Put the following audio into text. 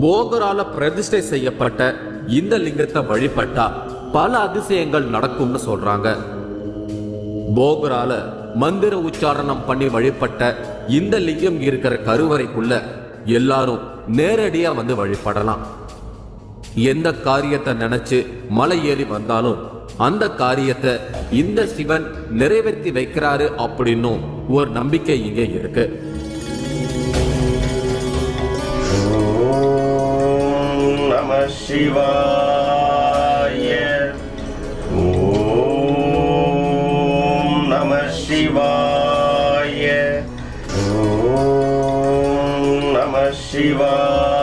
போகரால பிரதிஷ்டை செய்யப்பட்ட இந்த லிங்கத்தை வழிபட்டா பல அதிசயங்கள் நடக்கும்னு சொல்றாங்க. போகரால மந்திர உச்சாரணம் பண்ணி வழிபட்ட இந்த லிங்கம் இருக்கிற கருவறைக்குள்ள எல்லாரும் நேரடியா வந்து வழிபடலாம். எந்த காரியத்தை நினைச்சு மலை ஏறி வந்தாலும் அந்த காரியத்தை இந்த சிவன் நிறைவேற்றி வைக்கிறாரு அப்படின்னும் ஒரு நம்பிக்கை இங்கே இருக்கு. ஓம் நம சிவாய. ஓம் நம சிவாய. ஓம் நம சிவாய.